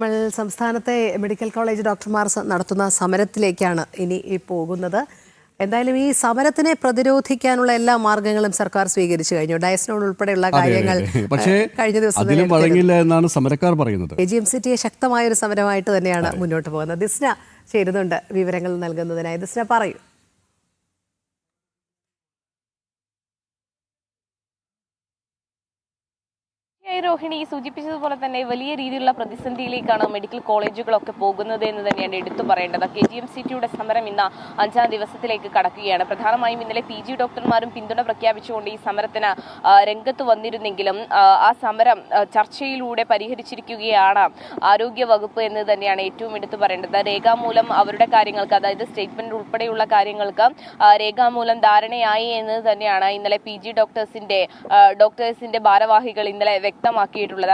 നമ്മൾ സംസ്ഥാനത്തെ medical college ഡോക്ടർമാർ നടത്തുന്ന സമരത്തിലേക്കാണ് ഇനി പോകുന്നത്. എന്തായാലും ഈ സമരത്തിനെ പ്രതിരോധിക്കാനുള്ള എല്ലാ മാർഗങ്ങളും സർക്കാർ സ്വീകരിച്ചു കഴിഞ്ഞു. ഡയസ്നോൺ ഉൾപ്പെടെയുള്ള കാര്യങ്ങൾ കഴിഞ്ഞ ദിവസം വഴങ്ങില്ല എന്നാണ് സമരക്കാർ പറയുന്നത്. KGMCTയെ ശക്തമായ ഒരു സമരമായിട്ട് തന്നെയാണ് മുന്നോട്ട് പോകുന്നത്. ദിസ്ന ചേരുന്നുണ്ട് വിവരങ്ങൾ നൽകുന്നതിനായി. ദിസ്ന പറയൂ. രോഹിണി സൂചിപ്പിച്ചതുപോലെ തന്നെ വലിയ രീതിയിലുള്ള പ്രതിസന്ധിയിലേക്കാണ് മെഡിക്കൽ കോളേജുകളൊക്കെ പോകുന്നത് എന്ന് തന്നെയാണ് എടുത്തു പറയേണ്ടത്. KGMCTയുടെ സമരം ഇന്ന് 5ാം ദിവസത്തിലേക്ക് കടക്കുകയാണ്. പ്രധാനമായും ഇന്നലെ PG ഡോക്ടർമാരും പിന്തുണ പ്രഖ്യാപിച്ചുകൊണ്ട് ഈ സമരത്തിന് രംഗത്ത് വന്നിരുന്നെങ്കിലും ആ സമരം ചർച്ചയിലൂടെ പരിഹരിച്ചിരിക്കുകയാണ് ആരോഗ്യ വകുപ്പ് എന്ന് തന്നെയാണ് ഏറ്റവും എടുത്തു പറയേണ്ടത്. രേഖാമൂലം അവരുടെ കാര്യങ്ങൾക്ക്, അതായത് സ്റ്റേറ്റ്മെന്റ് ഉൾപ്പെടെയുള്ള കാര്യങ്ങൾക്ക് രേഖാമൂലം ധാരണയായി എന്ന് തന്നെയാണ് ഇന്നലെ PG ഡോക്ടേഴ്സിന്റെ ഭാരവാഹികൾ ഇന്നലെ വ്യക്തമാക്കിയിട്ടുള്ളത്.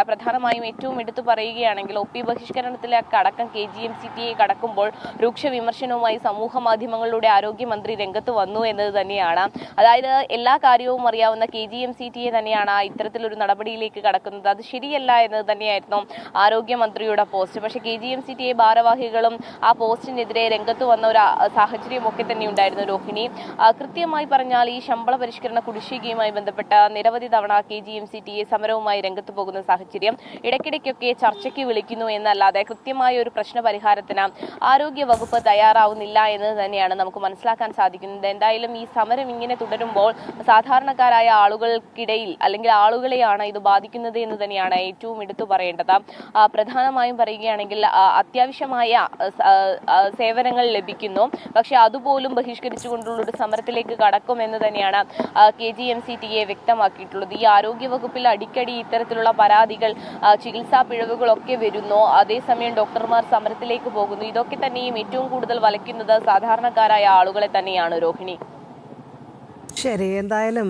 പ്രധാനമായും ഏറ്റവും എടുത്തു പറയുകയാണെങ്കിൽ OP ബഹിഷ്കരണത്തിലേക്ക് അടക്കം KGMCTയെ കടക്കുമ്പോൾ രൂക്ഷ വിമർശനവുമായി സമൂഹ മാധ്യമങ്ങളിലൂടെ ആരോഗ്യമന്ത്രി രംഗത്ത് വന്നു എന്നത് തന്നെയാണ്. അതായത് എല്ലാ കാര്യവും അറിയാവുന്ന KGMCTയെ തന്നെയാണ് ഇത്തരത്തിലൊരു നടപടിയിലേക്ക് കടക്കുന്നത്. അത് ശരിയല്ല എന്നത് തന്നെയായിരുന്നു ആരോഗ്യമന്ത്രിയുടെ പോസ്റ്റ്. പക്ഷേ KGMCTയെ ഭാരവാഹികളും ആ പോസ്റ്റിനെതിരെ രംഗത്ത് വന്ന ഒരു സാഹചര്യമൊക്കെ തന്നെ ഉണ്ടായിരുന്നു രോഹിണി. കൃത്യമായി പറഞ്ഞാൽ ഈ ശമ്പള പരിഷ്കരണ കുടിശ്ശികയുമായി ബന്ധപ്പെട്ട നിരവധി തവണ KGMCTയെ സമരവുമായി രംഗത്ത് പോകുന്ന സാഹചര്യം, ഇടയ്ക്കിടയ്ക്കൊക്കെ ചർച്ചയ്ക്ക് വിളിക്കുന്നു എന്നല്ലാതെ കൃത്യമായ ഒരു പ്രശ്ന പരിഹാരത്തിന് ആരോഗ്യ വകുപ്പ് തയ്യാറാവുന്നില്ല എന്നത് തന്നെയാണ് നമുക്ക് മനസ്സിലാക്കാൻ സാധിക്കുന്നത്. എന്തായാലും ഈ സമരം ഇങ്ങനെ തുടരുമ്പോൾ സാധാരണക്കാരായ ആളുകൾക്കിടയിൽ അല്ലെങ്കിൽ ആളുകളെയാണ് ഇത് ബാധിക്കുന്നത് എന്ന് തന്നെയാണ് ഏറ്റവും എടുത്തു പറയേണ്ടത്. പ്രധാനമായും പറയുകയാണെങ്കിൽ അത്യാവശ്യമായ സേവനങ്ങൾ ലഭിക്കുന്നു, പക്ഷെ അതുപോലും ബഹിഷ്കരിച്ചുകൊണ്ടുള്ള ഒരു സമരത്തിലേക്ക് കടക്കുമെന്ന് തന്നെയാണ് KGMCTയെ വ്യക്തമാക്കിയിട്ടുള്ളത്. ഈ ആരോഗ്യ വകുപ്പിൽ അടിക്കടി ഇത്തരത്തിലുള്ള പരാതികൾ, ചികിത്സാ പിഴവുകളൊക്കെ വരുന്നു. അതേസമയം ഡോക്ടർമാർ സമരത്തിലേക്ക് പോകുന്നു. ഇതൊക്കെ തന്നെയും ഏറ്റവും കൂടുതൽ വലയ്ക്കുന്നത് സാധാരണക്കാരായ ആളുകളെ തന്നെയാണ് രോഹിണി. ശരി, എന്തായാലും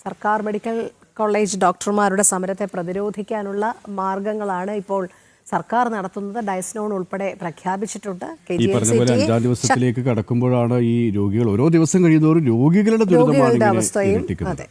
സർക്കാർ മെഡിക്കൽ കോളേജ് ഡോക്ടർമാരുടെ സമരത്തെ പ്രതിരോധിക്കാനുള്ള മാർഗങ്ങളാണ് ഇപ്പോൾ സർക്കാർ നടത്തുന്നത്. ഡയസ്നോൺ ഉൾപ്പെടെ പ്രഖ്യാപിച്ചിട്ടുണ്ട്. ഈ പറഞ്ഞ പോലെ 5ാം ദിവസത്തിലേക്ക് കടക്കുമ്പോഴാണ് ഈ രോഗികൾ ഓരോ ദിവസം കഴിയുന്നവരും രോഗികളുടെ ദുരിതമാണ് അവസ്ഥയും. അതെ.